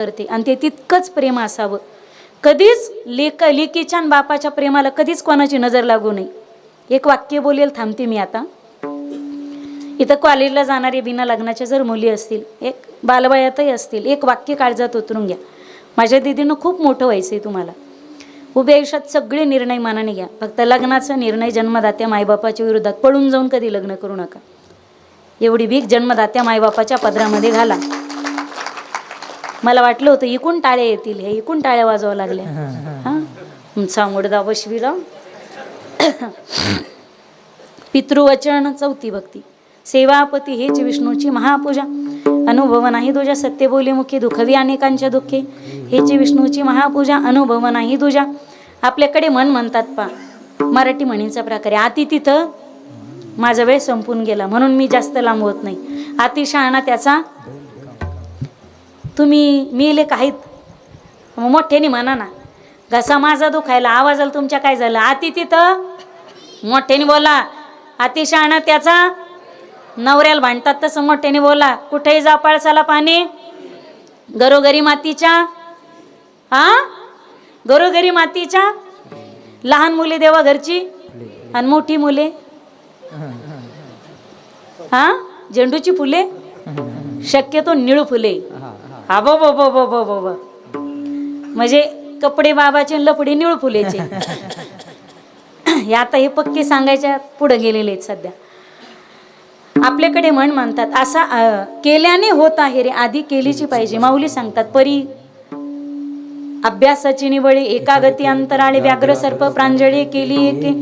करते आणि ते तितकंच प्रेम असावं. कधीच लेकीच्या आणि बापाच्या प्रेमाला कधीच कोणाची नजर लागू नये. एक वाक्य बोलेल, थांबते मी आता. इथं कॉलेजला जाणारे बिना लग्नाच्या जर मुली असतील, एक बालवयातही असतील, एक वाक्य काळजात उतरून घ्या. माझ्या दीदीनं खूप मोठं व्हायचंय तुम्हाला. उभ्या आयुष्यात सगळे निर्णय मनाने घ्या, फक्त लग्नाचा निर्णय जन्मदात्या मायबापाच्या विरोधात पळून जाऊन कधी लग्न करू नका. एवढी भीक जन्मदात्या मायबापाच्या पदरामध्ये घाला. मला वाटलं होतं इकून टाळे येतील, हे इकून टाळ्या वाजवावं लागल्या. हा तुमचा मुडदा बशवीला. पितृवचन, चौथी भक्ती. सेवापती हेच विष्णूची महापूजा. अनुभव नाही तुझ्या सत्य बोली मुखी, दुखवी अनेकांच्या दुःखे. हेची विष्णूची महापूजा, अनुभव नाही तुझ्या. आपल्याकडे म्हण म्हणतात पा, मराठी म्हणींचा प्रकारे. आती तिथं माझा वेळ संपून गेला म्हणून मी जास्त लांब होत नाही. आती शहाणा त्याचा तुम्ही मेले काहीत. मोठ्याने म्हणा ना, घसा माझा दुखायला, आवाजाला तुमच्या काय झालं? आती तिथं मोठ्याने बोला. आती शहाणा त्याचा नवऱ्याला भांडतात तसं मोठ्याने बोला. कुठेही जा पळसाला पाणी, घरोघरी मातीच्या. घरोघरी मातीच्या. लहान मुले देवा घरची आणि मोठी मुले झेंडूची फुले, शक्यतो निळू फुले. बो बो बो बो बो बो. म्हणजे कपडे बाबाचे, लपडे निळू फुलेचे. हे आता हे पक्के सांगायच्या पुढे गेलेले आहेत सध्या. आपल्याकडे म्हण म्हणतात, असा केल्याने होत आहे रे, आधी केलीची पाहिजे. माऊली सांगतात, परी अभ्यासाची निवळी, एकागती अंतराळे, व्याघ्र सर्प प्रांजळी केली एके.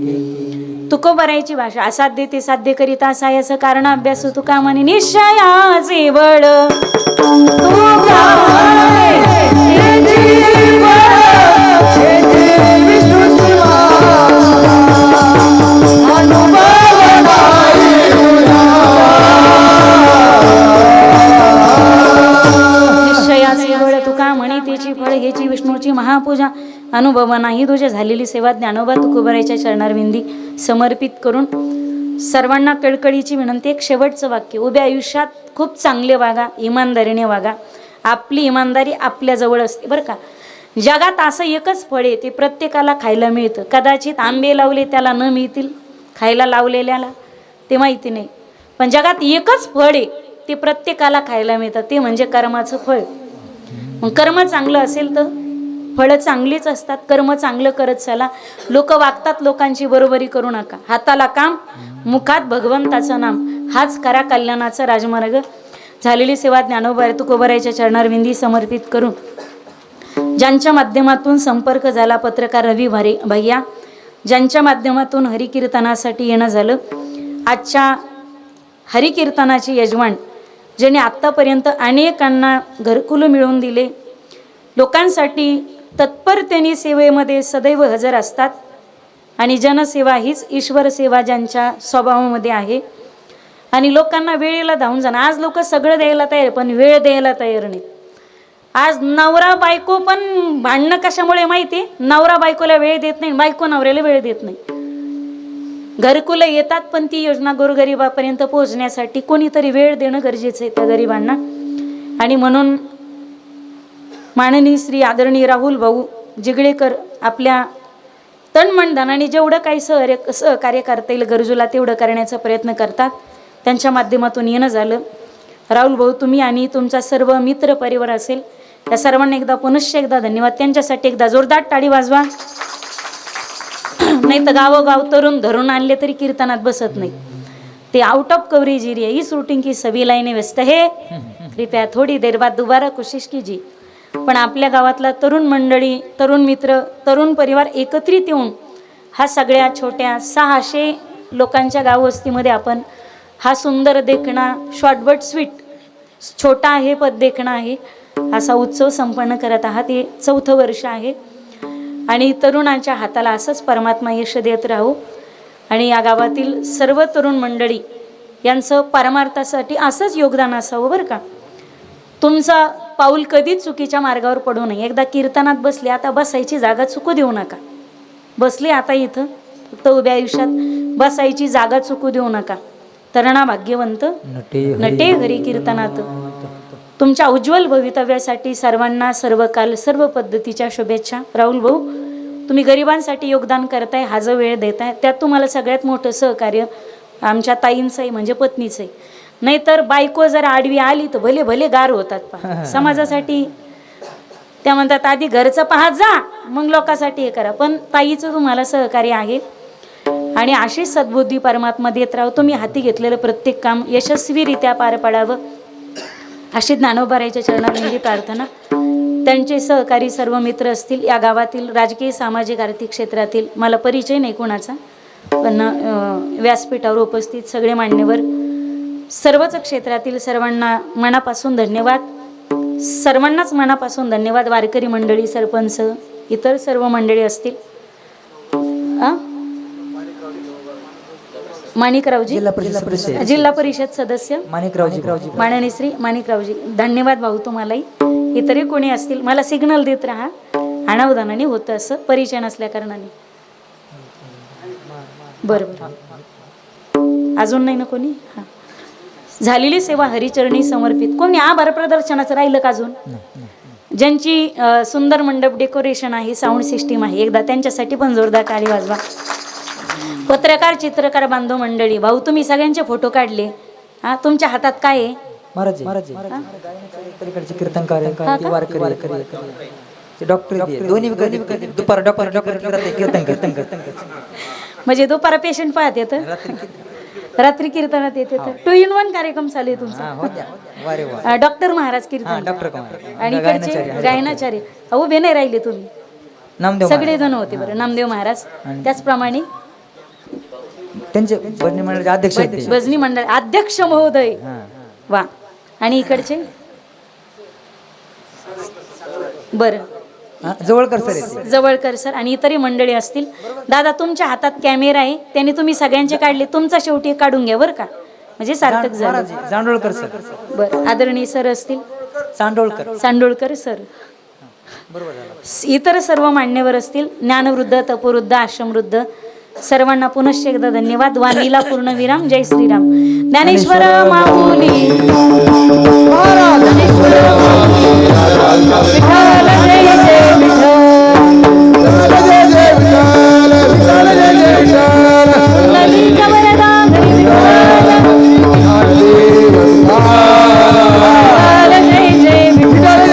तुकोबरायची भाषा. असाध्य ते साध्य करिता सायाचं कारण अभ्यास तुका म्हणे. निश्चयाचे बळ फळ हेची विष्णूची महापूजा. अनुभव नाही तुझे झालेली सेवा ज्ञानोबा तुकोबरायच्या चरणारविंदी समर्पित करून सर्वांना कळकळीची विनंती. एक शेवटचं वाक्य. उभ्या आयुष्यात खूप चांगले वागा, इमानदारीने वागा. आपली इमानदारी आपल्या जवळ असते बरं का. जगात असं एकच फळ आहे, ते प्रत्येकाला खायला मिळतं. कदाचित आंबे लावले त्याला न मिळतील, खायला लावलेल्याला ते माहिती नाही. पण जगात एकच फळ आहे, ते प्रत्येकाला खायला मिळतं, ते म्हणजे कर्माचं फळ. मग कर्म चांगलं असेल तर फळं चांगलीच असतात. कर्म चांगलं करत चला. लोक वागतात, लोकांची बरोबरी करू नका. हाताला काम, मुखात भगवंताचं नाम, हाच करा कल्याणाचा राजमार्ग. झालेली सेवा ज्ञानोबा तुकोबरायच्या चरणारविंदी समर्पित करून ज्यांच्या माध्यमातून संपर्क झाला, पत्रकार रवी भैया, ज्यांच्या माध्यमातून हरिकीर्तनासाठी येणं झालं, आजच्या हरिकीर्तनाचे यजमान ज्याने आत्तापर्यंत अनेकांना घरकुल मिळवून दिले, लोकांसाठी तत्परतेने सेवेमध्ये सदैव हजर असतात आणि जनसेवा हीच ईश्वर सेवा ज्यांच्या स्वभावामध्ये आहे आणि लोकांना वेळेला धावून जाणं. आज लोक सगळं द्यायला तयार, पण वेळ द्यायला तयार नाही. आज नवरा बायको पण भांडणं कशामुळे माहिती? नवरा बायकोला वेळ देत नाही, बायको नवऱ्याला वेळ देत नाही. घरकुलं येतात, पण ती योजना गोरगरिबापर्यंत पोहोचण्यासाठी कोणीतरी वेळ देणं गरजेचं आहे त्या गरिबांना. आणि म्हणून माननीय श्री आदरणीय राहुल भाऊ जिगळेकर आपल्या तनमन धनाने जेवढं काही सहकार्य करता येईल गरजूला तेवढं करण्याचा प्रयत्न करतात. त्यांच्या माध्यमातून येणं झालं. राहुल भाऊ, तुम्ही आणि तुमचा सर्व मित्र परिवार असेल, या सर्वांना एकदा पुनश्च एकदा धन्यवाद. त्यांच्यासाठी एकदा जोरदार टाळी वाजवा. नाही तर गावोगाव तरुण धरून आणले तरी कीर्तनात बसत नाही. ते out of coverage area, is routing की सभी लाईने व्यस्त है, कृपया थोडी देर बाद दोबारा कोशिश कीजिए. पण आपल्या गावातला तरुण मंडळी, तरुण मित्र, तरुण परिवार एकत्रित येऊन हा सगळ्या छोट्या 600 लोकांच्या गाववस्तीमध्ये आपण हा सुंदर देखणा, शॉर्ट बट स्वीट, छोटा आहे पण देखणा आहे, असा उत्सव संपन्न करत आहात. हे 4थं वर्ष आहे आणि तरुणांच्या हाताला असंच परमात्मा यश देत राहू आणि या गावातील सर्व तरुण मंडळी यांचं परमार्थासाठी असंच योगदान असावं बरं का. तुमचा पाऊल कधीच चुकीच्या मार्गावर पडू नये. एकदा कीर्तनात बसले, आता बसायची जागा चुकू देऊ नका. बसले आता इथं, फक्त उभ्या आयुष्यात बसायची जागा चुकू देऊ नका. तरणा भाग्यवंत नटे हरी कीर्तनात. तुमच्या उज्ज्वल भवितव्यासाठी सर्वांना सर्व काल सर्व पद्धतीच्या शुभेच्छा. राहुल भाऊ, तुम्ही गरिबांसाठी योगदान करताय, हा जो वेळ देताय त्यात तुम्हाला सगळ्यात मोठं सहकार्य आमच्या ताईंचं आहे, म्हणजे पत्नीचं आहे. नाहीतर बायको जर आडवी आली तर भले भले गार होतात पहा समाजासाठी. त्या म्हणतात आधी घरचं पाहत जा मग लोकांसाठी हे करा. पण ताईचं तुम्हाला सहकार्य आहे आणि अशीच सद्बुद्धी परमात्मा देत राहो. तुम्ही हाती घेतलेलं प्रत्येक काम यशस्वीरित्या पार पाडावं अशी ज्ञानोबारायच्या चरणाविंदी प्रार्थना. त्यांचे सहकारी सर्व मित्र असतील या गावातील राजकीय सामाजिक आर्थिक क्षेत्रातील, मला परिचय नाही कोणाचा, पण व्यासपीठावर उपस्थित सगळे मान्यवर, सर्वच क्षेत्रातील सर्वांना मनापासून धन्यवाद. सर्वांनाच मनापासून धन्यवाद. वारकरी मंडळी, सरपंच, इतर सर्व मंडळी असतील. माणिकरावजी, जिल्हा परिषद सदस्य माननीय श्री माणिकरावजी, धन्यवाद भाऊ तुम्हालाही. इतरही कोणी असतील मला सिग्नल देत राहा, अनावधानाने होतं असं, परिचय नसल्या कारणाने. बरोबर, अजून नाही ना कोणी? हां, झालेली सेवा हरिचरणी समर्पित. कोणी आभार प्रदर्शनाचं राहिलं का अजून? ज्यांची सुंदर मंडप डेकोरेशन आहे, साऊंड सिस्टीम आहे, एकदा त्यांच्यासाठी पण जोरदार टाळी वाजवा. पत्रकार, चित्रकार बांधव मंडळी, भाऊ तुम्ही सगळ्यांचे फोटो काढले. हा, तुमच्या हातात काय आहे? म्हणजे दुपार पेशंट पाहत येतं, रात्री कीर्तनात येते. 2 in 1 कार्यक्रम चालू आहे तुमचा. डॉक्टर महाराज कीर्तन आणि इकडचे गायनाचार्य. उभे नाही राहिले तुम्ही, सगळे जण होते. बरं, नामदेव महाराज. त्याचप्रमाणे त्यांचे भजनी मंडळाचे अध्यक्ष, भजनी मंडळ अध्यक्ष महोदय. वा. आणि इकडचे बरं जवळकर सर आणि इतरही मंडळी असतील. दादा तुमच्या हातात कॅमेरा आहे, त्याने तुम्ही सगळ्यांचे काढले, तुमचा शेवटी काढून घ्या बरं का, म्हणजे सार्थक झालं. चांडोळकर सर. बरं, आदरणीय सर असतील, सांडोळकर सर, इतर सर्व मान्यवर असतील, ज्ञानवृद्ध, तपोवृद्ध, आश्रमवृद्ध, सर्वांना पुनश्च एकदा धन्यवाद. वाणीला पूर्ण विराम. जय श्रीराम. ज्ञानेश्वर माऊली महाराज, ज्ञानेश्वर विठ्ठल जय जय विठ्ठल, ललित वरदा हरी विठ्ठल, जय जय विठ्ठल.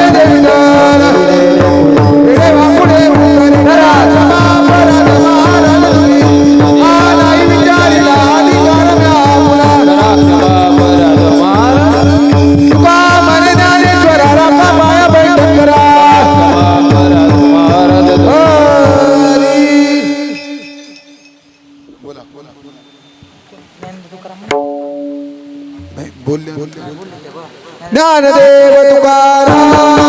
ज्ञानदेव तुकाराम.